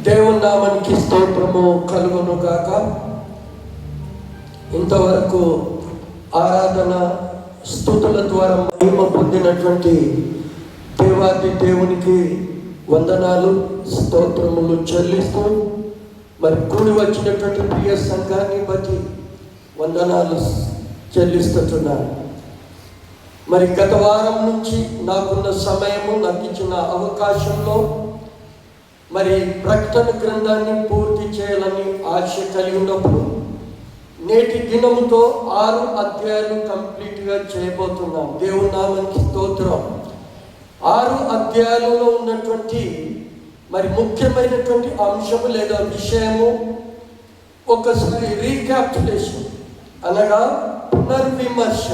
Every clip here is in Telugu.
దేవుని నామానికి స్తోత్రము కలుగును గాక. ఇంతవరకు ఆరాధన స్తుతుల ద్వారా మహిమ పొందినటువంటి దేవాది దేవునికి వందనాలు స్తోత్రములు చెల్లిస్తూ, మరి కూడి వచ్చినటువంటి ప్రియ సంఘాన్ని బట్టి వందనాలు చెల్లిస్తున్నాను. మరి గత వారం నుంచి నాకున్న సమయము, నాకు ఇచ్చిన అవకాశంలో మరి ప్రకటన గ్రంథాన్ని పూర్తి చేయాలని ఆశ కలిగి ఉన్నప్పుడు నేటి దినముతో 6 అధ్యాయాలు కంప్లీట్గా చేయబోతున్నాం. దేవుని నామానికి స్తోత్రం. 6 అధ్యాయాలలో ఉన్నటువంటి మరి ముఖ్యమైనటువంటి అంశము లేదా విషయము ఒకసారి రీక్యాప్యులేషన్ అనగా పునర్విమర్శ,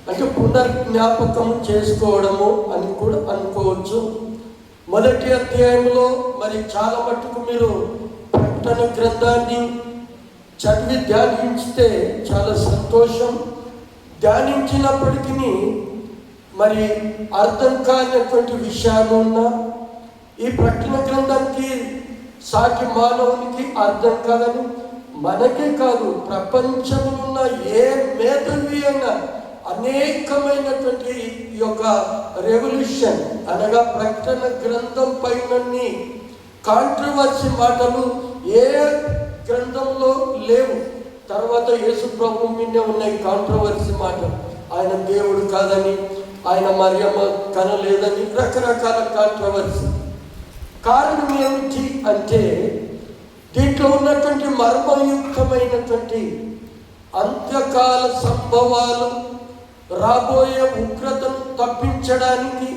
అంటే పునర్జ్ఞాపకం చేసుకోవడము అని కూడా అనుకోవచ్చు. మొదటి అధ్యాయంలో మరి చాలా మట్టుకు మీరు ప్రకటన గ్రంథాన్ని చదివి ధ్యానించితే చాలా సంతోషం. ధ్యానించినప్పటికీ మరి అర్థం కానటువంటి విషయాలు ఉన్నా, ఈ ప్రకటన గ్రంథానికి సాటి మానవునికి అర్థం కాదని, మనకే కాదు ప్రపంచంలో ఉన్న ఏ మేధావి అయినా అనేకమైనటువంటి ఈ యొక్క రెవల్యూషన్ అనగా ప్రకటన గ్రంథం పైనన్ని కాంట్రవర్సీ మాటలు ఏ గ్రంథంలో లేవు. తర్వాత యేసు ప్రభు మీదే ఉన్నాయి కాంట్రవర్సీ మాటలు. ఆయన దేవుడు కాదని, ఆయన మరియమ్మ కనలేదని, రకరకాల కాంట్రవర్సీ. కారణం ఏమిటి అంటే దీంట్లో ఉన్నటువంటి మర్మయుక్తమైనటువంటి అంత్యకాల సంభవాలు, రాబోయే ఉగ్రతను తప్పించడానికి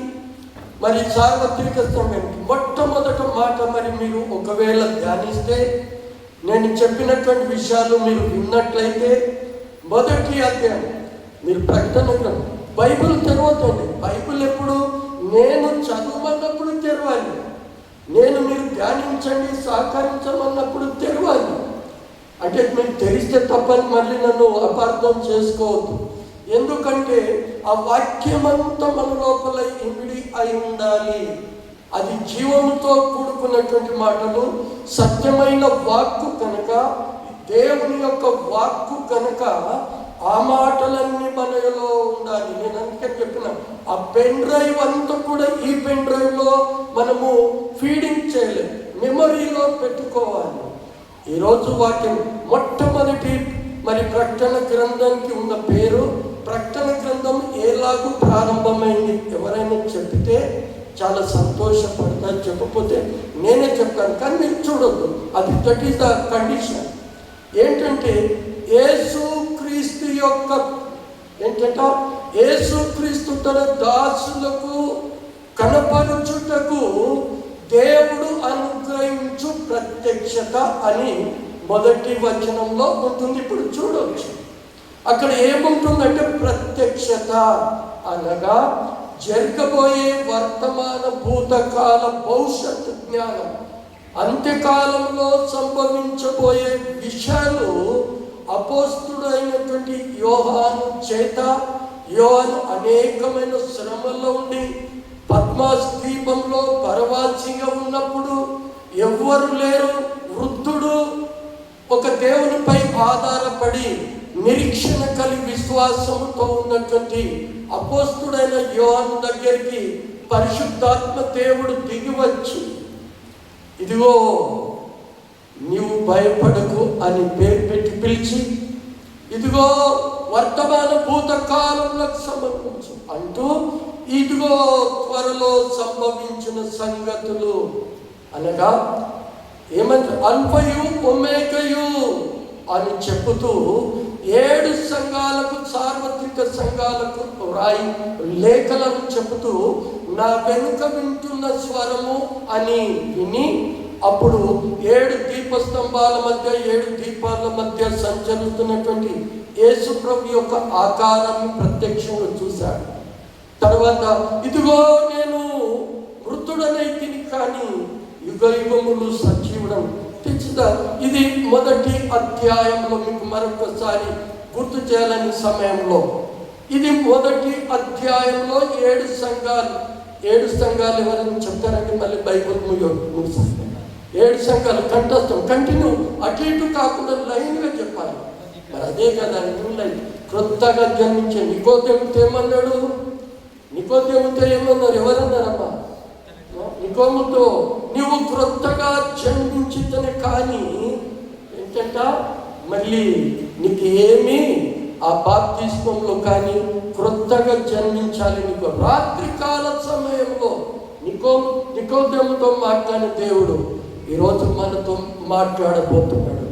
మరి సార్వత్రిక సమయానికి మొట్టమొదటి మాట మరి మీరు ఒకవేళ ధ్యానిస్తే, నేను చెప్పినటువంటి విషయాలు మీరు విన్నట్లయితే, మొదటి అధ్యాయం మీరు ప్రకటన బైబిల్ తెరవద్దండి. బైబిల్ ఎప్పుడు నేను చదవమన్నప్పుడు తెరవాలి, నేను మీరు ధ్యానించండి సహకరించమన్నప్పుడు తెరవాలి. అంటే మీరు తెరిస్తే తప్పని మళ్ళీ నన్ను అపార్థం చేసుకోవద్దు. ఎందుకంటే ఆ వాక్యమంతా మన లోపల ఇమిడి అయి ఉండాలి. అది జీవముతో కూడుకున్నటువంటి మాటలు, సత్యమైన వాక్కు కనుక, దేవుని యొక్క వాక్కు కనుక ఆ మాటలన్నీ మనలో ఉండాలి. నేను అందుకే చెప్పిన ఆ పెన్ డ్రైవ్ అంతా కూడా ఈ పెన్ డ్రైవ్లో మనము ఫీడింగ్ చేయలేము, మెమరీలో పెట్టుకోవాలి. ఈరోజు వాక్యం మొట్టమొదటి మరి ప్రకటన గ్రంథానికి ఉన్న పేరు, ప్రకటన గ్రంథం ఎలాగూ ప్రారంభమైంది ఎవరైనా చెప్తే చాలా సంతోషపడతారు, చెప్పకపోతే నేనే చెప్తాను. కానీ మీరు చూడొద్దు, అది దట్ ఈస్ ద కండిషన్. ఏంటంటే యేసుక్రీస్తు యొక్క ఏంటంటే యేసుక్రీస్తు తన దాసులకు కనపరుచుటకు దేవుడు అనుగ్రహించు ప్రత్యక్షత అని మొదటి వచనంలో ఉంటుంది. ఇప్పుడు చూడవచ్చు అక్కడ ఏముంటుందంటే ప్రత్యక్షత అనగా జరగబోయే వర్తమాన భూతకాల భవిష్యత్తు జ్ఞానం, అంత్యకాలంలో సంభవించబోయే విషయాలు అపోస్తుడైనటువంటి యోహాను చేత, యోహాను అనేకమైన శ్రమల్లో ఉండి పద్మాస్ ద్వీపంలో పరవాసిగా ఉన్నప్పుడు ఎవ్వరు లేరు, వృద్ధుడు ఒక దేవునిపై ఆధారపడి నిరీక్షణ కలిగి విశ్వాసంతో ఉన్నటువంటి అపోస్తుడైన యోహాను దగ్గరికి పరిశుద్ధాత్మ దేవుడు దిగి వచ్చి, ఇదిగో నీవు భయపడకు అని పేరు పెట్టి పిలిచి, ఇదిగో వర్తమాన భూతకాలంలోకి సంబంధించి అంటూ, ఇదిగో త్వరలో సంభవించిన సంగతులు అనగా ఏమంటారు, అల్ఫయు ఒమేగయు అని చెబుతూ 7 సంఘాలకు, సార్వత్రిక సంఘాలకు రాయి లేఖలను చెబుతూ, నా వెనుక వింటున్న స్వరము అని విని, అప్పుడు 7 దీపస్తంభాల మధ్య 7 దీపాల మధ్య సంచరిస్తున్నటువంటి యేసు ప్రభు యొక్క ఆకారాన్ని ప్రత్యక్షంగా చూశాడు. తర్వాత ఇదిగో నేను మృతుడనైతిని కానీ యుగ యుగములు సజీవుడం తెచ్చుదా. ఇది మొదటి అధ్యాయంలో మీకు మరొకసారి గుర్తు చేయాలని సమయంలో, ఇది మొదటి అధ్యాయంలో 7 సంఘాలు. 7 సంఘాలు ఎవరైనా చెప్తారంటే మళ్ళీ బైబిల్ ముగిస్తుంది. 7 సంఘాలు కంఠస్థం, కంటిన్యూ, అటు ఇటు కాకుండా లైన్గా చెప్పాలి. మరి అదే కదా న్యూ లైఫ్. క్రొత్తగా జన్మించే నికోదేముతో ఏమన్నాడు? నికోదేముతో ఏమన్నారు? ఎవరన్నారమ్మా? నికోముతో నువ్వు క్రొత్తగా జన్మించితేనే కానీ ఏంటంట మళ్ళీ నీకు ఏమీ ఆ బాప్తిస్మంలో కానీ క్రొత్తగా జన్మించాలి. నీకు రాత్రి కాల సమయంలో నికోదేముతో మాట్లాడిన దేవుడు ఈరోజు మనతో మాట్లాడబోతున్నాడు.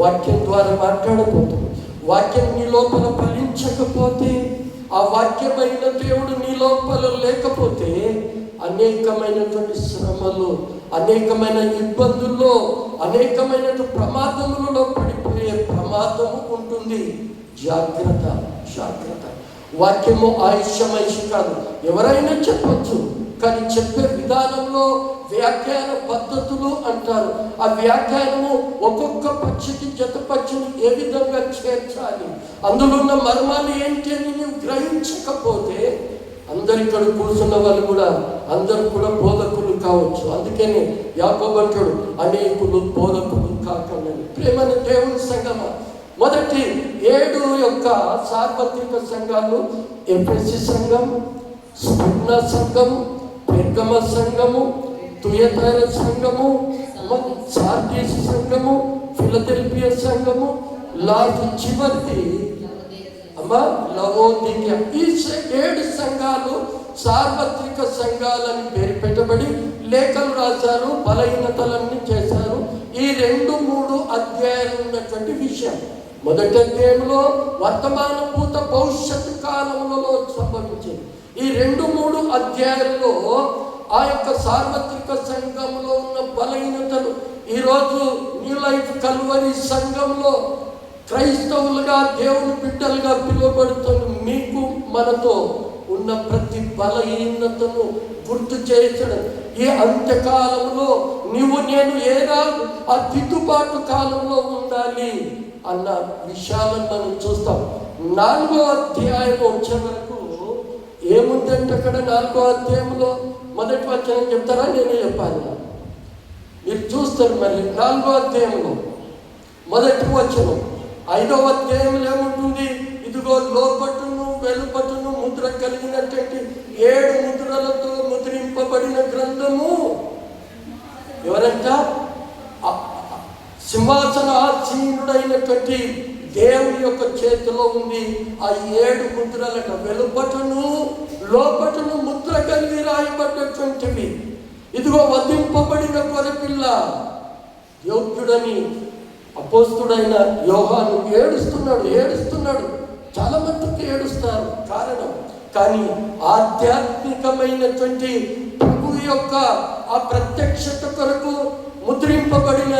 వాక్యం ద్వారా మాట్లాడబోతున్నాడు. వాక్యం నీ లోపల ఫలించకపోతే, ఆ వాక్యమైన దేవుడు నీ లోపల లేకపోతే అనేకమైనటువంటి శ్రమలు, అనేకమైన ఇబ్బందుల్లో, అనేకమైన ప్రమాదములలో పడిపోయే ప్రమాదము ఉంటుంది. జాగ్రత్త, జాగ్రత్త. వాక్యము ఆయుష్యమైషి కాదు, ఎవరైనా చెప్పచ్చు. కానీ చెప్పే విధానంలో వ్యాఖ్యాన పద్ధతులు అంటారు. ఆ వ్యాఖ్యానము ఒక్కొక్క పక్షికి జత పక్షిని ఏ విధంగా చేర్చాలి, అందులో ఉన్న మర్మాలు ఏంటి అని నువ్వు గ్రహించకపోతే అందరు ఇక్కడ కూర్చున్న వాళ్ళు కూడా అందరూ కూడా బోధకులు కావచ్చు. అందుకని యాకోబు అంటాడు అనేకులు బోధకులు కాకుండా. ప్రేమని దేవుని సంఘమా, మొదటి 7 సార్వత్రిక సంఘాలు ఎఫెసీ సంఘం, స్మిర్నా సంఘము, పెర్గమ సంఘము, తుయతైర సంఘము, సార్దీస్ సంఘము, ఫిలదెల్ఫియా సంఘము, చివరిది లవోదికయ. ఈ 7 సంఘాలు సార్వత్రిక సంఘాలని పేరు పెట్టబడి లేఖలు రాశారు, బలహీనతలన్నీ చేశారు. ఈ 2-3 అధ్యాయాలు ఉన్నటువంటి విషయం. మొదటి అధ్యాయంలో వర్తమాన భూత భవిష్యత్తు కాలంలో సంభవించింది. ఈ 2-3 అధ్యాయాల్లో ఆ సార్వత్రిక సంఘంలో ఉన్న బలహీనతలు ఈరోజు న్యూ లైఫ్ కల్వరి సంఘంలో క్రైస్తవులుగా దేవుని బిడ్డలుగా పిలువబడుతున్న మీకు మనతో ఉన్న ప్రతి బలహీనతను గుర్తు చేయించడం. ఈ అంత్యకాలంలో నీవు నేను ఆ దిద్దుబాటు కాలంలో ఉండాలి అన్న విషయాలను మనం చూస్తాం. 4వ అధ్యాయం వచ్చే వరకు ఏముందంటే అక్కడ 4వ అధ్యాయంలో మొదటి వచనం చెప్తారా నేనే చెప్పాలి? మీరు చూస్తారు. మళ్ళీ 4వ అధ్యాయంలో మొదటి వచనం. 5వ అధ్యాయంలో ఏముంటుంది? ఇదిగో లోపటును వెలుపటును ముద్ర కలిగినటువంటి 7 ముద్రలతో ముద్రింపబడిన గ్రంథము ఎవరంట? సింహాసనాసీనుడైనటువంటి దేవుని యొక్క చేతిలో ఉంది. ఆ 7 ముద్రలట వెలుపటును లోపటును ముద్ర కలిగి రాయబడ్డటువంటివి. ఇదిగో వధింపబడిన గొర్రెపిల్ల యోగ్యుడని అపోస్తుడైన యోహాను ఏడుస్తున్నాడు. చాలా మందికి ఏడుస్తారు కారణం. కానీ ఆధ్యాత్మికమైనటువంటి ప్రభు యొక్క ఆ ప్రత్యక్షత కొరకు ముద్రింపబడిన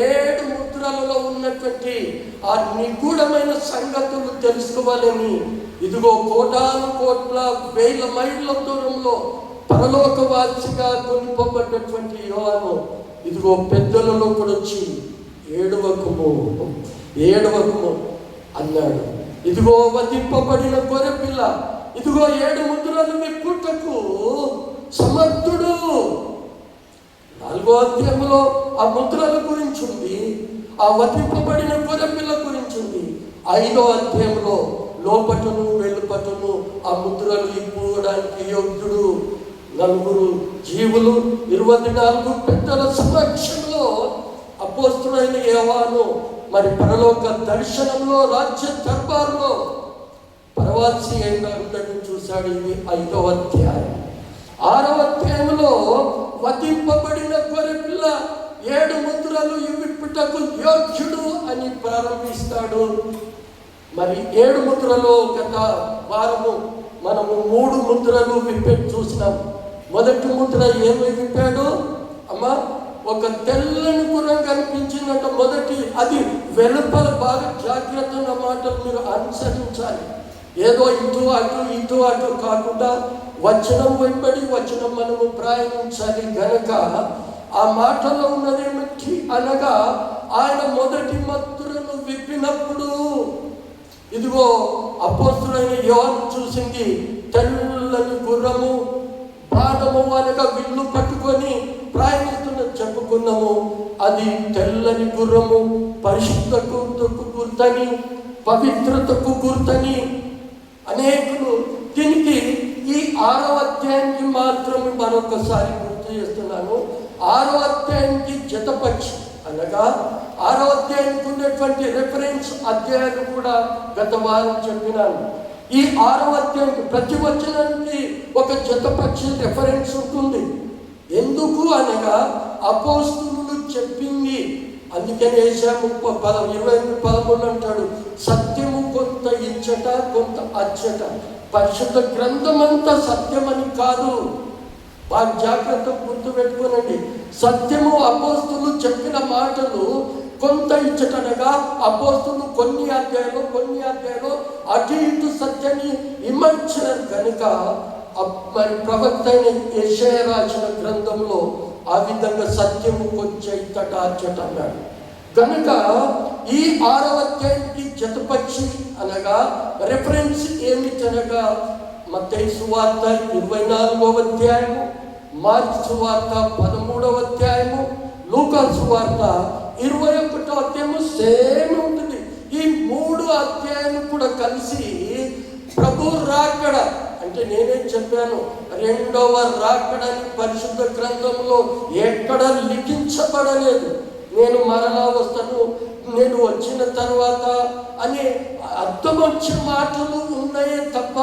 7 ముద్రలలో ఉన్నటువంటి ఆ నిగూఢమైన సంగతులు తెలుసుకోవాలని ఇదిగో కోటాను కోట్ల 1000 మైళ్ళ దూరంలో పరలోకవాసిగా కొనిపోబడ్డటువంటి యోహాను ఇదిగో పెద్దలలో కూడా వచ్చి ఏడవకుము అన్నాడు. ఇదిగో వధింపబడిన గొర్రెపిల్ల ఇదిగో 7 ముద్రలు విప్పుటకు సమర్థుడు. 4వ అధ్యాయంలో ఆ ముద్రల గురించి ఉంది, ఆ వధింపబడిన గొర్రెపిల్ల గురించి ఉంది. 5వ అధ్యాయంలో లోపటను వెలుపటను ఆ ముద్రలు ఇప్పుకోవడానికి యోగ్యుడు. 4 జీవులు 24 పెద్దల సమక్షంలో అపోస్తుడైన యోహాను మరి పరలోక దర్శనంలో రాజ్య దర్బారులో పరవాసి అయిన ఉండడం చూశాడు. ఇది 5వ అధ్యాయం. 6వ అధ్యాయంలో వధింపబడిన గొర్రెపిల్ల 7 ముద్రలు విప్పుటకు యోగ్యుడు అని ప్రారంభిస్తాడు. మరి 7 ముద్రలో గత వారము మనము 3 ముద్రలు విప్పేది చూసినాం. మొదటి ముద్ర ఏమి విప్పాడు అమ్మా? ఒక తెల్లని గుర్రం కనిపించిందంట. మొదటి అది వెలుపల బాగా జాగ్రత్త ఉన్న మాటలు మీరు అనుసరించాలి. ఏదో ఇటు అటు కాకుండా వచనం వెంబడి వచనం మనము ప్రయాణించాలి. గనక ఆ మాటలో ఉన్నదేమిటి అనగా ఆయన మొదటి ముద్రను విప్పినప్పుడు ఇదిగో అపోస్తుడైన యోహాను చూసింది తెల్లని గుర్రము, బాణము అనగా విల్లు పట్టుకొని ప్రయాణిస్తున్న చెప్పు చెప్పుకున్నాము. అది తెల్లని గుర్రము పరిశుద్ధకు గుర్తని, పవిత్రతకు గుర్తని అనేకులు. దీనికి ఈ 6వ అధ్యాయానికి మాత్రమే మరొకసారి గుర్తు చేస్తున్నాను. 6వ అధ్యాయానికి జతపక్షి అనగా 6వ అధ్యాయానికి ఉన్నటువంటి రెఫరెన్స్ అధ్యాయాలు కూడా గత వారం చెప్పినాను. ఈ 6వ అధ్యాయానికి ప్రతి వచనానికి ఒక జతపక్షి రెఫరెన్స్ ఉంటుంది. ఎందుకు అనగా అపోస్తలులు చెప్పింది. అందుకని ఏషియా 28:13 అంటాడు, సత్యము కొంత ఇచ్చట కొంత అచ్చట. పరిశుద్ధ గ్రంథమంతా సత్యమని కాదు, బాగా జాగ్రత్త గుర్తుపెట్టుకోనండి. సత్యము అపోస్తలులు చెప్పిన మాటలు కొంత ఇచ్చటనగా అపోస్తలులు కొన్ని అధ్యాయాలు అటు ఇటు సత్యాన్ని విమర్శించారు కనుక మరి ప్రవక్త అయిన యెషయా రాసిన గ్రంథంలో ఆ విధంగా సత్యము కొంచెం ఇచ్చట అచ్చట అన్నాడు. కనుక ఈ 6వ అధ్యాయానికి జతపక్షి అనగా రెఫరెన్స్ ఏమిటనగా మత్తయి సువార్త 24వ అధ్యాయము, మార్కు సువార్త 13వ అధ్యాయము, లూకా సువార్త 21వ అధ్యాయము సేమ్ ఉంటుంది. ఈ 3 అధ్యాయాలు కూడా కలిసి ప్రభు రాకడ అంటే నేనేం చెప్పాను, 2వ రాకడని పరిశుద్ధ గ్రంథంలో ఎక్కడ లిఖించబడలేదు. నేను మరలా వస్తాను, నేను వచ్చిన తర్వాత అనే అర్థం వచ్చే మాటలు ఉన్నాయే తప్ప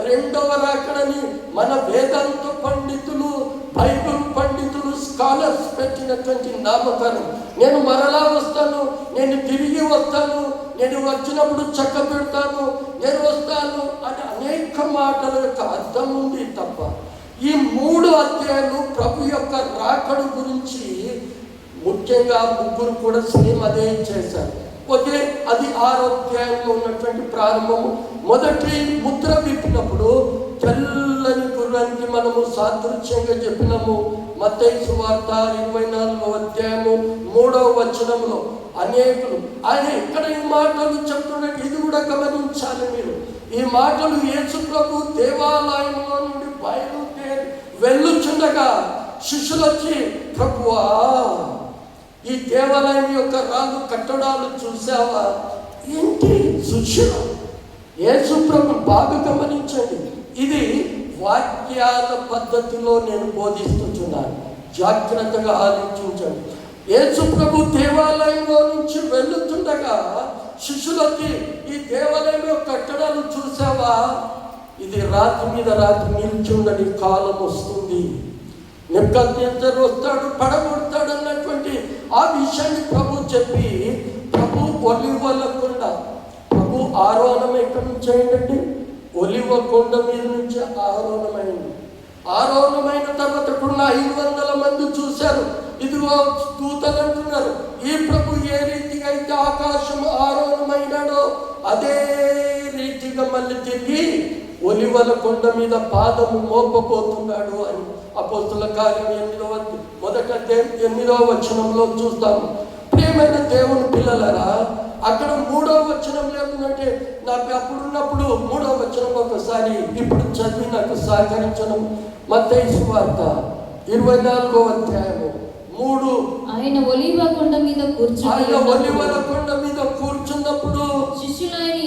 2వ రాకడని మన వేదాంత పండితులు, బైబిల్ పండితులు, స్కాలర్స్ పెట్టినటువంటి నామకరణం. నేను మరలా వస్తాను, నేను తిరిగి వస్తాను, నేను వచ్చినప్పుడు చక్క పెడతాను, నేను వస్తాను అని అనేక మాటల యొక్క అర్థం ఉంది తప్ప ఈ 3 అధ్యాయాలు ప్రభు యొక్క రాకడ గురించి ముఖ్యంగా ముగ్గురు కూడా సేమ్ అదే చేశారు. ఓకే, అది 6వ అధ్యాయంలో ఉన్నటువంటి ప్రారంభము. మొదటి ముద్ర విప్పినప్పుడు తెల్లని గుర్రానికి మనము సాదృశ్యంగా చెప్పినాము. మత్తయి సువార్త 24వ అధ్యాయము 3వ వచనంలో అనేకులు ఆయన ఇక్కడ ఈ మాటలు చెప్తున్నాడు. ఇది కూడా గమనించాలి మీరు. ఈ మాటలు యేసు ప్రభు దేవాలయంలో నుండి బయలుదేరి వెళ్ళుచుండగా శిష్యులు వచ్చి, ప్రభువా ఈ దేవాలయం యొక్క రాళ్ళు కట్టడాలు చూసావా? ఏంటి శిష్యులు? యేసు ప్రభు బాగా గమనించండి. ఇది వాక్యాల పద్ధతిలో నేను బోధిస్తున్నాను, జాగ్రత్తగా ఆలోచించండి. యేసు ప్రభు దేవాలయంలో నుంచి వెళ్ళుతుండగా శిష్యులకి ఈ దేవాలయం యొక్క కట్టడాలు చూసావా? ఇది రాత్రి మీద రాత్రి నిల్చుండని కాలం వస్తుంది, నెబుకద్నెజరు వస్తాడు, పడగొడతాడు అన్నటువంటి ఆ విషయాన్ని ప్రభు చెప్పి, ప్రభు ఒలివల కొండ, ప్రభు ఆరోహణం ఎక్కడి నుంచి అయిందండి? ఒలివ కొండ మీద నుంచి ఆరోహణమైంది. ఆరోహణమైన తర్వాత కూడా 500 మంది చూశారు. ఇదిగో దూతలు అంటున్నారు, ఈ ప్రభు ఏ రీతిగా అయితే ఆకాశం ఆరోహణమైనాడో అదే రీతిగా మళ్ళీ తిరిగి ఒలివల కొండ మీద పాదము మోపబోతున్నాడు అని అపోస్తలుల కార్యం 8వ వచనంలో చూస్తాము. ప్రియమైన దేవుని పిల్లలరా, అక్కడ 3వ వచనంలో ఏముందంటే, నాకు అప్పుడున్నప్పుడు 3వ వచనం ఒకసారి ఇప్పుడు చదివి నాకు సహకరించడం. మత్తయి సువార్త 24వ అధ్యాయము 3. ఆయన ఒలీవ కొండ మీద కూర్చున్నప్పుడు శిష్యులు ఆయన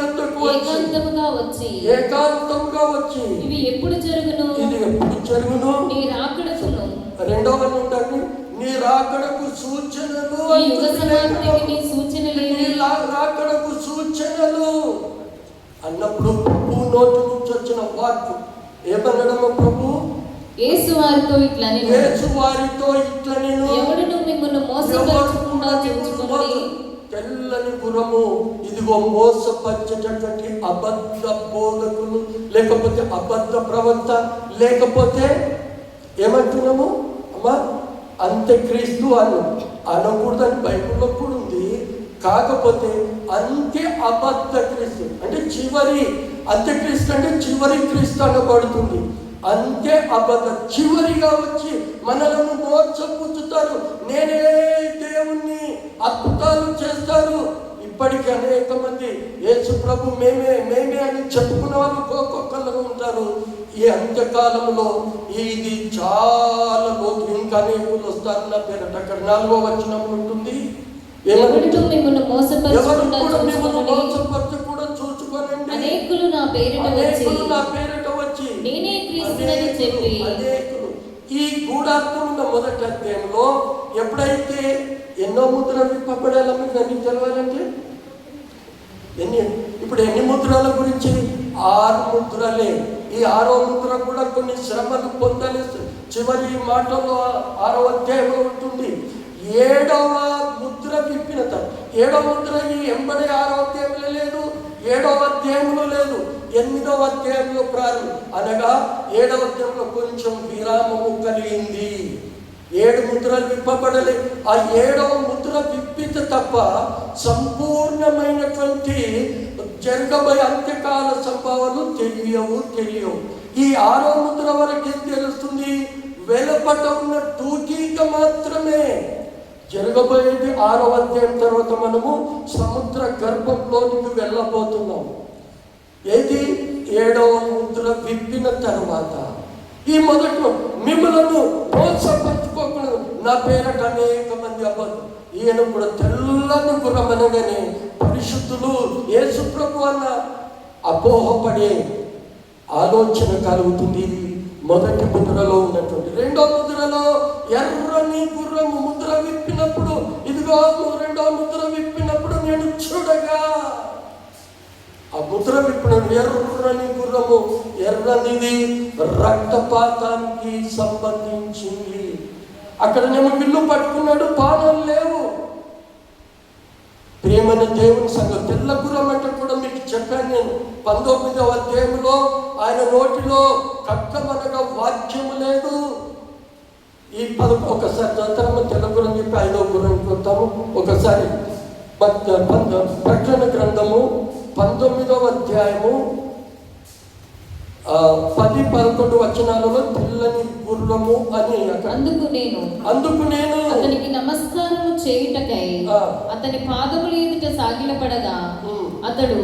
యొద్దకు ఏకాంతముగా వచ్చి ఇది ఎప్పుడు జరుగును? నీ రాకడకును. 2వ ఉండండి, నీ రాకడకు సూచనలు, రాకడకు సూచనలు అన్నప్పుడు ప్రభు నోటి నుంచి వచ్చిన వాక్కు ఏమనడము? ప్రభు యేసు వారితో ఇట్లా నేను ఎవడును మిమ్మల్ని మోసపరచకుండా చూచుకొనుడి. తెల్లని గుర్రము, ఇదిగో మోసపరిచేటటువంటి అబద్ధ బోధకులు, లేకపోతే అబద్ధ ప్రవక్త, లేకపోతే ఏమంటున్నాము అమ్మా అంత్యక్రీస్తు అని అనకూడదని బైబిల్లో కూడా ఉంది. కాకపోతే అంత్య అబద్ధ క్రీస్తు అంటే చివరి అంత్యక్రీస్తు అంటే చివరి క్రీస్తు అనబడుతుంది. అంతే అబద్ధ చివరిగా వచ్చి మనలను మోసపుచ్చుతారు. నేనే దేవుణ్ణి, అద్భుతాలు చేస్తారు. ఈ ఇప్పటికీ అనేక మంది యేసు ప్రభు మేమే మేమే అని చెప్పుకున్న వాళ్ళు ఒక్కొక్కరు ఉంటారు. ఈ అంత్యకాలంలో ఇది చాలా లోతు, ఇంకా అనేకులు వస్తారు నా పేరట. అక్కడ 4వ వచనం ఉంటుంది, ఎవరితో మిమ్మల్ని మోసపరచకుండా చూచుకోనండి, అనేకులు నా పేరిట వచ్చి నేనే క్రీస్తునని చెప్పి. అనేకులు ఈ గూఢార్థం ఉన్న మొదటి అధ్యాయంలో ఎప్పుడైతే ఎన్నో ముద్రలు విప్పబడాలో మీకు అన్ని తెలవాలంటే ఇప్పుడు ఎన్ని ముద్రల గురించి? 6 ముద్రలే. ఈ 6వ ముద్ర కూడా కొన్ని శ్రమలు పొందాలి. చివరి మాటల్లో 6వ అధ్యాయంలో ఉంటుంది. 7వ ముద్ర విప్పిన తర్వాత 7వ ముద్ర ఈ ఎంబడి 6వ అధ్యాయంలో లేదు, 7వ అధ్యాయంలో లేదు, 8వ అధ్యాయంలో ప్రారంభం. అనగా 7వ అధ్యాయంలో కొంచెం విరామము కలిగింది. 7 ముద్రలు విప్పబడలే. ఆ 7వ ముద్ర విప్పితే తప్ప సంపూర్ణమైనటువంటి జరగబోయే అంత్యకాల సంభావనలు తెలియవు. ఈ 6వ ముద్ర వరకు ఏం తెలుస్తుంది? వెలుపట ఉన్న టూకీక మాత్రమే. జరగబోయేది 6వ అధ్యాయం తర్వాత మనము సముద్ర గర్భంలోనికి వెళ్ళబోతున్నాం. ఏది? 7వ ముద్ర విప్పిన తర్వాత ఈ మొదట్లో మిమ్మలను మోసపరచుకోకుండా నా పేరట అనేక మంది అబద్ధం. ఈయన కూడా తెల్లని గుర్రం అనగానే పరిశుద్ధులు యేసు ప్రభు అన్న అపోహపడే ఆలోచన కలుగుతుంది. ఇది మొదటి ముద్రలో ఉన్నటువంటి. 2వ ముద్రలో ఎర్రని గుర్రము ముద్ర విప్పినప్పుడు, ఇదిగో 2వ ముద్ర విప్పినప్పుడు నేను చూడగా, ఆ ముద్ర విప్పిన ఎర్రని గుర్రము, ఎర్రనిది రక్తపాతానికి సంబంధించింది. అక్కడనేమో విల్లు పట్టుకున్నాడు, బాణాలు లేవు. ప్రియమైన దేవుని సంఘం, తెల్ల గుర్రం అంటే కూడా మీకు చెప్పాను నేను 19వ అధ్యాయంలో ఆయన నోటిలో ఖడ్గమనగా వాక్యము లేదు. ఈ ఒకసారి చదువుతాము, తెల్ల గుర్రం చెప్పి 5వ గుర్రానికి వస్తాము. ఒకసారి ప్రకటన గ్రంథము 19వ అధ్యాయము 10-11 వచనాలలో తెల్లని గుర్రము అని. అందుకు నేను అతనికి నమస్కారము చేయుటకై అతని పాదముల ఎదుట సాగిలపడగా అతడు,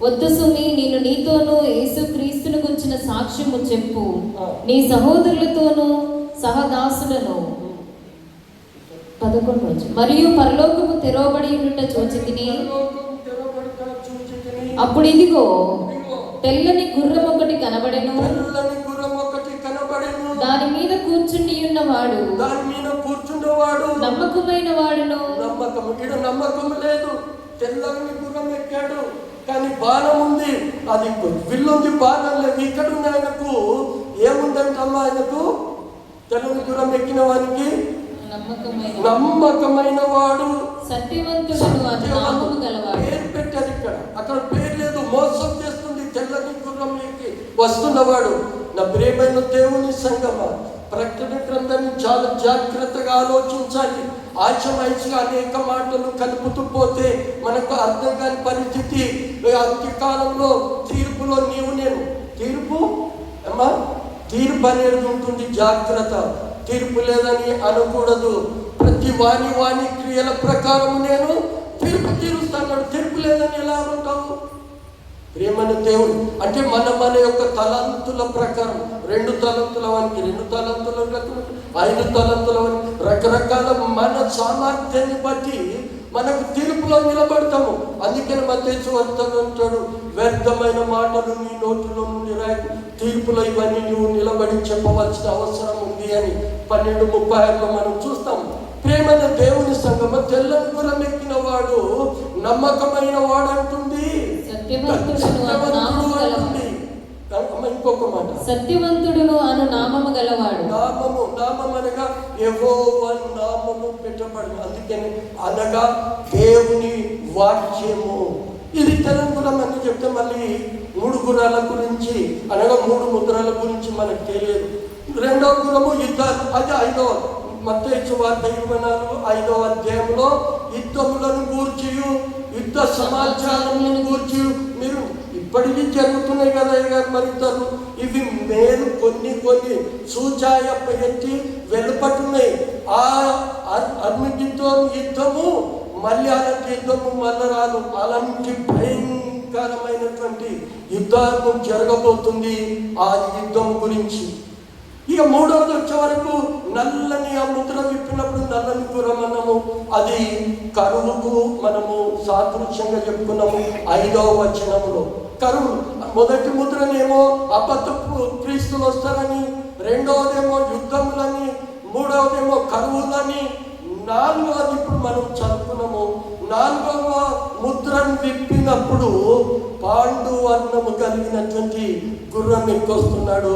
వద్దు సుమి, నేను నీతోనూ యేసు క్రీస్తును గురించిన సాక్ష్యము చెప్పు, నీ సహోదరులతోనూ సహదాసులను 11 మరియు పరలోకము తెరవబడి ఉండుట చూచితిని. అప్పుడు ఇదిగో తెల్లని గుర్రం ఒకటి కనబడెను. దాని మీద కూర్చుండి ఉన్నవాడు నమ్మకమైన వాడును. నమ్మకం లేదు. తెల్లని గుర్రం ఎక్కాడు, కానీ బాణం ఉంది, అది విల్లుంది, బాణం లేదు. ఇక్కడ ఆయనకు ఏముందంటమ్మా? ఆయనకు తెల్లని గుర్రం ఎక్కిన వానికి నమ్మకమైన వాడు, పేరు పెట్టారు ఇక్కడ. అక్కడ పేరు లేదు. మోసం చేస్తుంది తెల్లని గుర్రం ఎక్కి వస్తున్నవాడు. నా ప్రియమైన దేవుని సంగమా, ప్రకటన గ్రంథాన్ని చాలా జాగ్రత్తగా ఆలోచించాలి. ఆచమైచిగా అనేక మాటలు కలుపుతూ పోతే మనకు అర్థం కాని పరిస్థితి. అంత్యకాలంలో తీర్పులో నీవు నేను తీర్పు అనేది ఉంటుంది. జాగ్రత్త. తీర్పు లేదని అనకూడదు. ప్రతి వాని క్రియల ప్రకారం నేను తీర్పు తీరుస్తాను. తీర్పు లేదని ఎలా ఉంటావు? ప్రియమైన దేవుడు అంటే మన యొక్క తలంతుల ప్రకారం 2 తలంతుల వానికి 2 తలంతుల, 5 తలంతుల వానికి రకరకాల మన సామర్థ్యాన్ని బట్టి మనకు తీర్పులో నిలబడతాము. అందుకని మత్తయి వార్తలో అంటాడు, వ్యర్థమైన మాటలు నీ నోటిలో నుండి రాయకు, తీర్పులో ఇవన్నీ నువ్వు నిలబడి చెప్పవలసిన అవసరం ఉంది అని 12:36 మనం చూస్తాము. ప్రేమైన దేవుని సంగమ, తెల్లని గుర్రం ఎక్కిన వాడు నమ్మకమైన వాడు అంటుంది. ఇంకొక మాట, సత్యవంతుడును అను నామము గలవాడు. నామం అనగా యెహోవా నామము పెట్టబడి, అందుకని అనగా దేవుని వాక్యము. ఇది తెల్లని గుర్రం అని చెప్తే మళ్ళీ 3 గుర్రాల గురించి అనగా 3 ముద్రల గురించి మనకు తెలియదు. 2వ గుర్రము యుద్ధాలు, అది 5వ మత్తయి వార్త 24 5వ అధ్యాయంలో యుద్ధములను గూర్చి, యుద్ధ సమాచారములను గూర్చి. మీరు ఇప్పటికీ జరుగుతున్నాయి కదా మరి యుద్ధాలు. ఇవి మేలు కొన్ని సూచాయ ఎత్తి వెలుపట్టున్నాయి. ఆ అన్నిటితో యుద్ధము మళ్ళీ అలాంటి యుద్ధము మళ్ళీ రాదు. అలాంటి భయంకరమైనటువంటి యుద్ధము జరగబోతుంది ఆ యుద్ధం గురించి. ఇక మూడవది వచ్చే వరకు నల్లని ఆ ముద్ర విప్పినప్పుడు నల్లని గుర్రమన్నము, అది కరువుకు మనము సాదృశ్యంగా చెప్పుకున్నాము 5వ వచనములో. కరువు మొదటి ముద్రనేమో అబద్ధపు క్రీస్తులు వస్తారని, రెండవదేమో యుద్ధములని, మూడవదేమో కరువులని, 4వది ఇప్పుడు మనం చదువుకున్నాము. 4వ ముద్రను విప్పినప్పుడు పాండువర్ణము కలిగినటువంటి గుర్రం ఎక్కొస్తున్నాడు.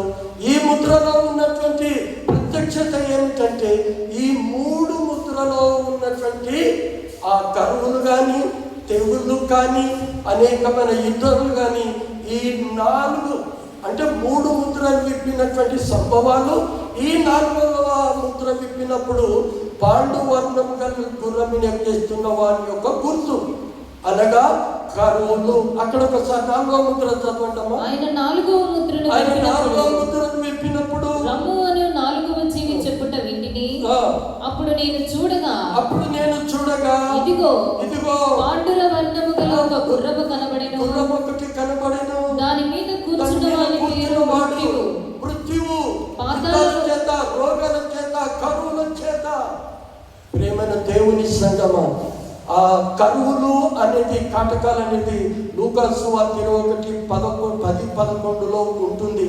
ఈ ముద్రలో ఉన్నటువంటి ప్రత్యక్షత ఏమిటంటే, ఈ 3 ముద్రలో ఉన్నటువంటి ఆ కరువులు కానీ, తెగుళ్ళు కానీ, అనేకమైన యుద్ధాలు కానీ, ఈ 4 అంటే 3 ముద్రలు విప్పినటువంటి సంభవాలు, ఈ 4వ ముద్ర విప్పినప్పుడు పాండువర్ణం కలిగి గుర్రం ఎక్కేస్తున్న వారి యొక్క గుర్తు అనగా కరువులు. అక్కడ ఒకసారి 4వ ముద్ర చదవండమ్మా. ఆయన 4వ ముద్రను విప్పినప్పుడు రమ్ము అను 4వ జీవి చెప్పుట వింటిని. అప్పుడు నేను చూడగా ఇదిగో పాండుర వర్ణము గల ఒక గుర్రము కనబడెను. గుర్రము ఒకటి కనబడెను. దాని మీద కూర్చున్న వాని పేరు మృత్యువు. పాతాళ చేత, రోగాల చేత, కరువుల చేత. ప్రేమైన దేవుని సంగమా, ఆ కరువులు అనేది, కాటకాలు అనేది లూకాసు సువార్త 21:10-11లో ఉంటుంది.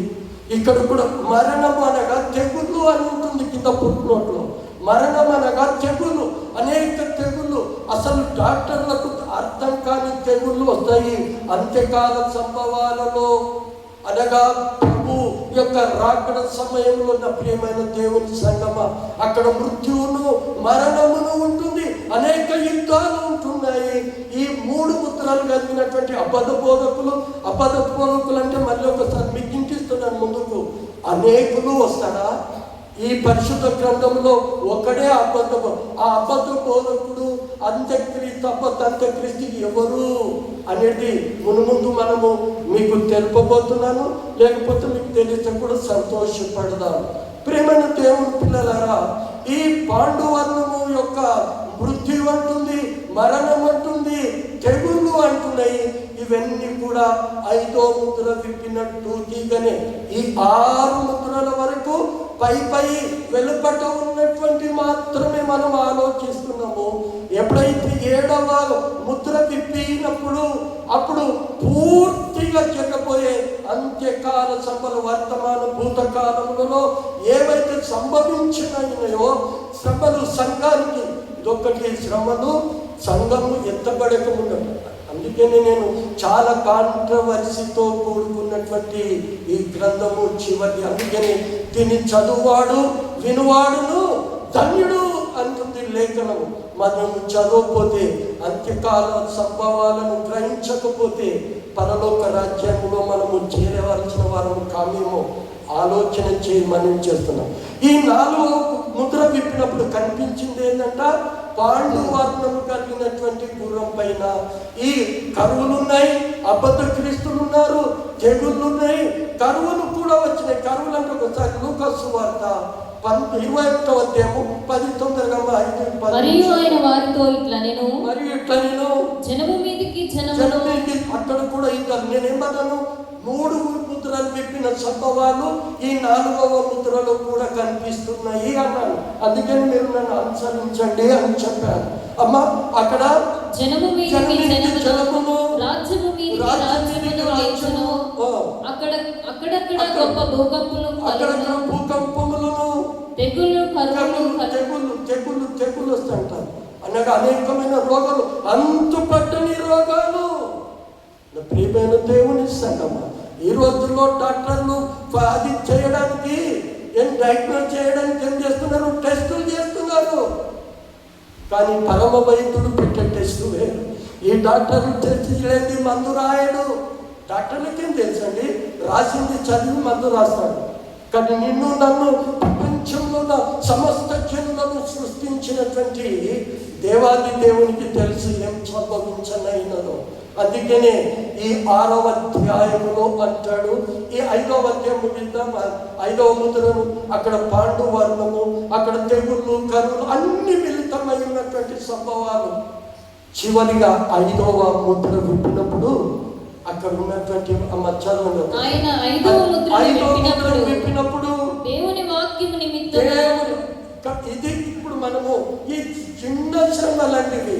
ఇక్కడ కూడా మరణం అనగా తెగుళ్ళు అని ఉంటుంది కింద పుట్టినోట్లో. మరణం అనగా తెగుళ్ళు, అనేక తెగుళ్ళు. అసలు డాక్టర్లకు అర్థం కాని తెగుళ్ళు వస్తాయి అంత్యకాల సంభవాలలో, అనగా ప్రభు యొక్క రాకడ సమయంలో. ఉన్న ప్రియమైన దేవుని సంగమ, అక్కడ మృత్యువును, మరణమును ఉంటుంది, అనేక యుద్ధాలు ఉంటున్నాయి. ఈ 3 ముద్రలు కలిగినటువంటి అబద్ధ బోధకులు అంటే మళ్ళీ ఒకసారి మీకు ఇంటిస్తున్నాను ముందుకు, అనేకులు వస్తారా? ఈ పరిశుద్ధ గ్రంథంలో ఒకడే అబద్ధము. ఆ అబద్ధ బోధకుడు అంత్యక్రీస్తు ఎవరు అనేది మునుముందు మనము మీకు తెలుపబోతున్నాను. లేకపోతే మీకు తెలిస్తే కూడా సంతోషపడదాం. ప్రేమైన దేవుని పిల్లలారా, ఈ పాండువర్ణము యొక్క మృత్యు అంటుంది, మరణం అంటుంది, తెగుళ్ళు అంటున్నాయి. ఇవన్నీ కూడా 5వ ముద్ర విప్పినట్టు తీగనే ఈ 6 ముద్రల వరకు పై వెలుపట ఉన్నటువంటి మాత్రమే మనం ఆలోచిస్తున్నాము. ఎప్పుడైతే 7వ ముద్ర విప్పినప్పుడు అప్పుడు పూర్తిగా జరగబోయే అంత్యకాల సంబల వర్తమాన భూతకాలములలో ఏవైతే సంభవించినాయో శ్రమలు సంఘానికి, ఇదొక్కటి శ్రమలు సంఘము ఎత్తబడక ఉండదు. అందుకని నేను చాలా కాంట్రవర్సీతో కూడుకున్నటువంటి ఈ గ్రంథము చివరి. అందుకని దీన్ని చదువువాడు వినువాడును ధన్యుడు అంటుంది లేఖనము. మనము చదవకపోతే, అంత్యకాల సంభవాలను గ్రహించకపోతే పరలోక రాజ్యంలో మనము చేరవలసిన వారము కామేమో ఆలోచన చేయమని చేస్తున్నాం. ఈ 4వ ముద్ర విప్పినప్పుడు కనిపించింది ఏంటంట, పాండువర్ణము కలిగినటువంటి గుర్రం పైన ఈ కరువులున్నాయి, అబద్ధ క్రీస్తులు ఉన్నారు, తెగుళ్ళున్నాయి, కరువులు కూడా వచ్చినాయి. కరువులు అంటే ఒకసారి లూకాసు సువార్త 21:10 మరియు ఆయన వారితో ఇట్లా నేను జనము మీదికి అక్కడ కూడా ఇద్దరు. నేనేమన్నాను, 3 ముద్రలు విప్పిన సంభవాలు ఈ 4వ ముద్రలో కూడా కనిపిస్తున్నాయి అన్నాను. అందుకని మీరు నన్ను అనుసరించండి అని చెప్పాను. అమ్మ, అక్కడ జనము మీదికి జనమును, రాజ్యము మీదికి రాజ్యమును లేచును. అక్కడక్కడ గొప్ప భూకంపములను, తెగుళ్ళు వస్తుంటారు. అనగా అనేకమైన రోగాలు, అంతుపట్టని రోగాలు. ప్రియమైన దేవుని సంగమా, ఈ రోజుల్లో డాక్టర్లు అది చేయడానికి, డయాగ్నోస్ చేయడానికి ఏం చేస్తున్నారు? టెస్టులు చేస్తున్నారు. కానీ పరమ వైద్యుడు పెట్టే టెస్టు వేరు. ఈ డాక్టర్లు టెస్ట్ చేయలేదు, మందు రాయడు. డాక్టర్లకేం తెలుసండి, రాసింది చదివి మందు రాస్తాడు. కానీ నిన్ను నన్ను ప్రపంచంలో సమస్త జనులను సృష్టించినటువంటి దేవాది దేవునికి తెలుసు ఏం సంభవించనైనదో. అందుకనే ఈ 6వ అధ్యాయంలో అంటాడు, ఈ 5వ అధ్యాయం ముగిద్దాం. 5వ ముద్రను అక్కడ పాండువర్ణము, అక్కడ తెగుళ్ళు, కరువులు అన్ని మిళితమై ఉన్నటువంటి సంభవాలు. చివరిగా 5వ ముద్ర విప్పినప్పుడు అక్కడ ఉన్నటువంటి చదవండి. ఆయన 5వ ముద్ర విప్పినప్పుడు దేవుని వాక్యము నిమిత్తం ఇది ఇప్పుడు మనము ఈ చిన్న శ్రమలంటివి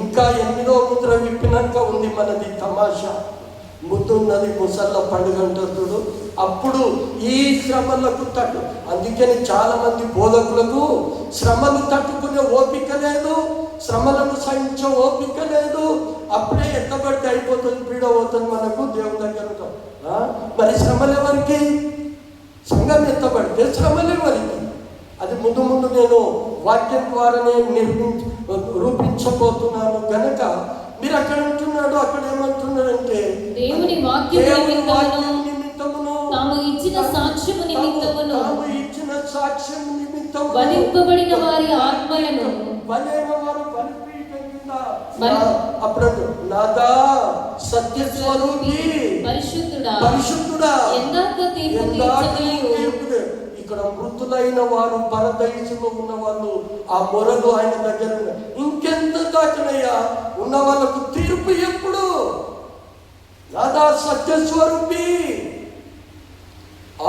ఇంకా 8వ ముద్ర విప్పినాక ఉంది మనది తమాషా. ముద్దున్నది ముసళ్ళ పండుగ అంటారు. అప్పుడు ఈ శ్రమలకు అందుకని చాలా మంది బోధకులకు శ్రమలు తట్టుకునే ఓపిక లేదు, శ్రమలను సహించే ఓపిక లేదు. అప్పుడే ఎత్తబడితే అయిపోతుంది, పీడ అవుతుంది మనకు దేవుని దగ్గర. మరి శ్రమలు ఎవరికి? సంఘం ఎత్తబడితే శ్రమలు ఎవరికి? అది ముందు ముందు నేను వాక్యం ద్వారానే రూపించబోతున్నాను గనక మీరు అక్కడ ఉంటున్నాడు. అక్కడ ఏమంటున్నాడంటే దేవుని వాక్యం నిమిత్తమును తాము ఇచ్చిన సాక్ష్యము నిమిత్తమును వధింపబడిన వారి ఆత్మలను అప్పుడు నాదా సత్యస్వరూపి పరిశుద్ధుడా ఎందాక తీర్పు ఇక్కడ మృతులైన వారు పరదైసులో ఉన్న వాళ్ళు ఆ మొరలు ఆయన దగ్గర ఇంకెంత దాకనయ్యా ఉన్న వాళ్ళకు తీర్పు ఎప్పుడు? నాదా సత్యస్వరూపి.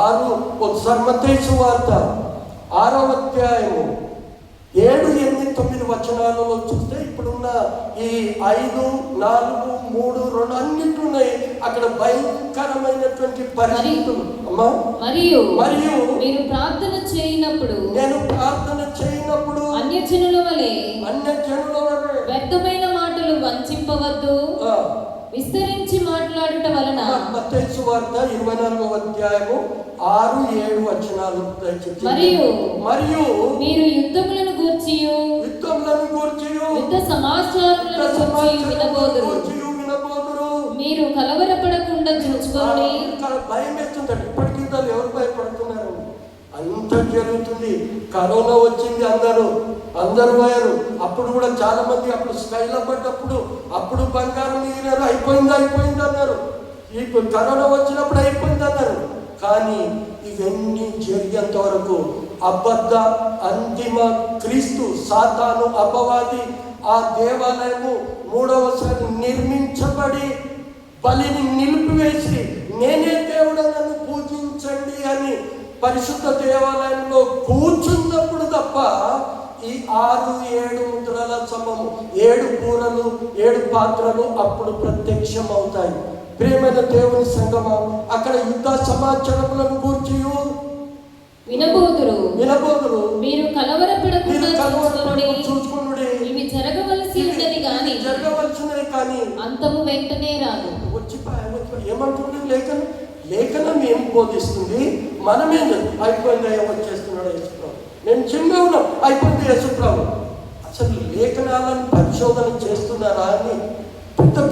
6 మత్తయి వార్త 6వ అధ్యాయము 7, 8, 9 వచనాలలో చూస్తే ఇప్పుడున్న ఈ 5, 4, 3, 2 అన్నిటి ఉన్నాయి. అక్కడ భయంకరమైనటువంటి పరిస్థితులు. అమ్మా మరియు మీరు ప్రార్థన చేయనప్పుడు నేను ప్రార్థన చేయనప్పుడు అన్యజనుల వలె వ్యర్థమైన మాటలు వంచింపవద్దు, విస్తరించి మాట్లాడుట వలన. మత్తయి వార్త 24వ అధ్యాయము 6, 7 వచనాలు. మరియు మీరు యుద్ధములను గూర్చియు యుద్ధ సమాచారములను వినబోదురు. మీరు కలవరపడకుండా చూచుకోండి. భయం వేస్తుంటారు. ఇప్పటికీ ఎవరు భయపడుతున్నారు? అంత జరుగుతుంది. కరోనా వచ్చింది, అందరూ పోయారు. అప్పుడు కూడా చాలా మంది అప్పుడు స్కైలో పడ్డప్పుడు అప్పుడు బంగారం మిగిలినారు, అయిపోయింది అన్నారు. ఇప్పుడు కరోనా వచ్చినప్పుడు అయిపోయింది అన్నారు. కానీ ఇవన్నీ జరిగేంత వరకు అబద్ధ అంతిమ క్రీస్తు సాతాను అపవాది ఆ దేవాలయము 3వసారి నిర్మించబడి బలిని నిలిపివేసి నేనే దేవుడు నన్ను పూజించండి అని పరిశుద్ధ దేవాలయంలో కూర్చున్నప్పుడు తప్ప ఈ 6, 7 ముద్రల సమము 7 బూరలు 7 పాత్రలు అప్పుడు ప్రత్యక్షం అవుతాయి. ప్రియమైన దేవుని సంగమా, అక్కడ యుద్ధ సమాచారములను గూర్చి వినబోదురు. మీరు కలవరపడకుండా చూచుకొనుడి. ఇవి జరగవలసినది కానీ అంతము వెంటనే రాదు. ఏమంటుంది లేఖనం ఏం బోధిస్తుంది? మనమేం అయిపోయింది వచ్చేస్తున్నాడు యేసుప్రభు, మేము చిన్నగా ఉన్నాం, అయిపోయింది యేసుప్రభు. అసలు లేఖనాలను పరిశోధన చేస్తున్నారా అని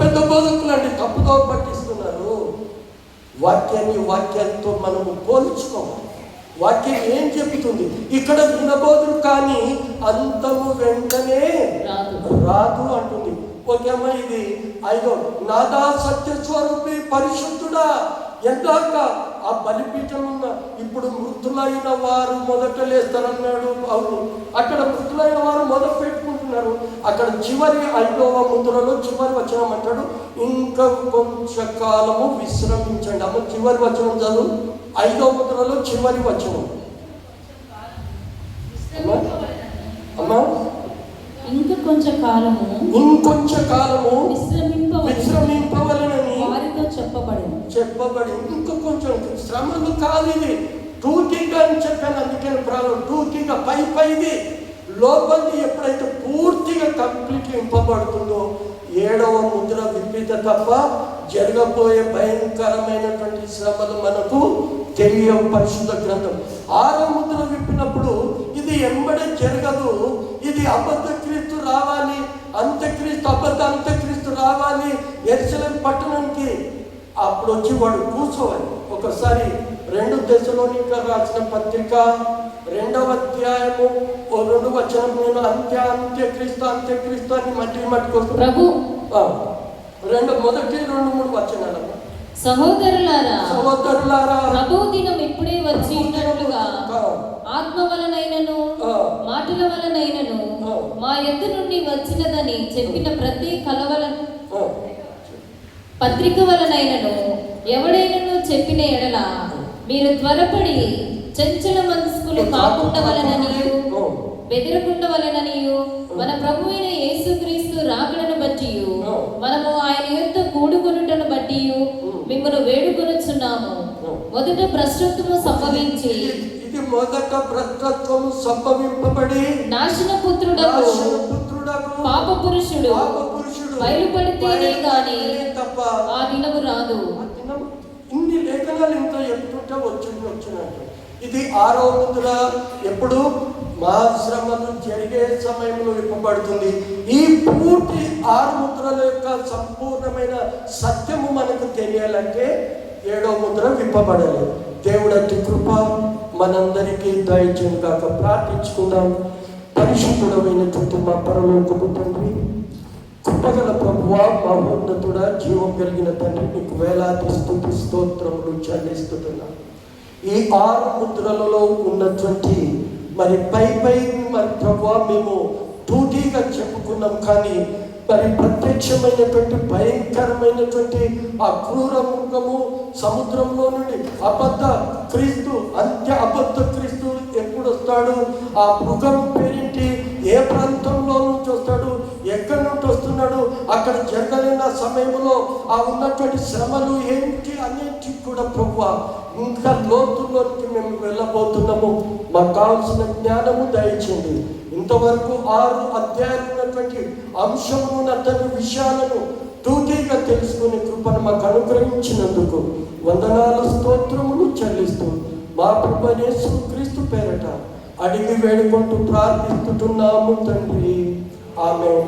పెద్ద బోధకులు అండి తప్పుదో పట్టిస్తున్నారు. వాక్యంతో మనము పోల్చుకోవాలి. వాక్యం ఏం చెబుతుంది? ఇక్కడ వినబోదురు కానీ అంతము వెంటనే రాదు అంటుంది. ఓకే అమ్మా, ఇది 5. నాదా సత్యస్వరూపి పరిశుద్ధుడా. ఎందాక ఆ బలిపీఠం ఉన్న ఇప్పుడు మృతులైన వారు మొదట లేస్తారన్నాడు. అవును, అక్కడ మృతులైన వారు మొదలు పెట్టుకుంటున్నారు. అక్కడ చివరి 5వ ముద్రలో చివరి వచనం అంటాడు, ఇంకా కొంచెం కాలము విశ్రమించండి. అమ్మ చివరి వచనం చదువు. 5వ ముద్రలో చివరి వచనం అమ్మా. ఇంకొంచెం కాలము విశ్రమింపవలనని వారితో చెప్పబడి ఇంకా కొంచెం శ్రమలు కాదు, ఇది టూకీగా అని చెప్పాను. అందుకని ప్రాబ్లం టూకీగా పైది లోపలికి ఎప్పుడైతే పూర్తిగా కంప్లీట్ ఇంపబడుతుందో 7వ ముద్ర విప్పిత తప్ప జరగబోయే భయంకరమైనటువంటి శ్రమలు మనకు తెలియవు. పరిశుద్ధ గ్రంథం 6వ ముద్ర విప్పినప్పుడు ఇది ఎంబడే జరగదు. ఇది అబద్ధ క్రీస్తు రావాలి, అబద్ధ అంత్యక్రీస్తు రావాలి యెరూషలేము పట్టణానికి. అప్పుడు వచ్చి వాడు కూర్చోవాలి. ఒకసారి 2 దశలోనికీయులకు రాసిన పత్రిక 2వ అధ్యాయము 2 వచనం, నేను అంత్యక్రీస్తు అని మట్టుకొస్తాను ప్రభు. 1, 2, 3 వచనాలు. సహోదరులారా, ప్రభు దినం ఇప్పుడే వచ్చి ఉన్నట్లుగా ఆత్మ వలనైనను మాటల వలనైనను మా యొద్ద నుండి వచ్చినదని చెప్పిన ప్రతి పత్రిక వలనైనను ఎవడైనను చెప్పిన ఎడల మీరు త్వరపడి చంచల మనస్కులు కాకుండా వలననియు బెదిరకుండా వలననియు మన ప్రభువైన యేసుక్రీస్తు రాకడను బట్టి మనము ఆయన యొద్ద కూడుకొనుటను బట్టి మిమ్మల్ని వేడుకొనుచున్నాము. మొదట భ్రష్టత్వము సంభవించి సంభవింపబడి నాశనపుత్రుడకు పాప పురుషుడు బయలుపడితేనే గాని ఆ దినము రాదు. ఇన్ని లేఖనాలు ఇంత ఎప్పుడుంటే వచ్చినట్టు ఇది 6వ ముద్ర ఎప్పుడు మా శ్రమలు జరిగే సమయంలో విప్పబడుతుంది. ఈ పూర్తి 6 ముద్రల యొక్క సంపూర్ణమైన సత్యము మనకు తెలియాలంటే 7వ ముద్ర విప్పబడాలి. దేవుడు అతి కృప మనందరికీ దయచేయను కాక ప్రార్థించుకుందాం. పరిశుద్ధుడమైనటువంటి మా పరలోకపు తండ్రి, కృపగల ప్రభువా, మహోన్నతుడా, జీవం కలిగిన తండ్రి, నీకు వేలాది స్తుతి స్తోత్రములు చెల్లిస్తున్నాను. ఈ 6 ముద్రలలో ఉన్నటువంటి మరి పై మరి ప్రభువా మేము టూటీగా చెప్పుకున్నాం, కానీ మరి ప్రత్యక్షమైనటువంటి భయంకరమైనటువంటి ఆ క్రూర మృగము సముద్రంలో నుండి అబద్ధ క్రీస్తు, అంత్య అబద్ధ క్రీస్తు ఎప్పుడు వస్తాడు, ఆ మృగం పేరేంటి, ఏ ప్రాంతంలో నుంచి వస్తాడు, ఎక్కడి నుండి వస్తున్నాడు, అక్కడ జరగలేని సమయంలో ఆ ఉన్నటువంటి శ్రమలు ఏంటి అన్నిటి కూడా ప్రభువా ఇంకా లోతుల్లోకి మేము వెళ్ళబోతున్నాము. మాకు కావాల్సిన జ్ఞానము దయచేయండి. ఇంతవరకు 6 అధ్యాయాలు ఉన్నటువంటి అంశమును అతని విషయాలను తూటీగా తెలుసుకునే కృపను మాకు అనుగ్రహించినందుకు వందనాలు స్తోత్రములు చెల్లిస్తూ మా ప్రభువైన యేసుక్రీస్తు పేరట అడిగి వేడుకుంటూ ప్రార్థిస్తున్నాము తండ్రి. ఆమేన్.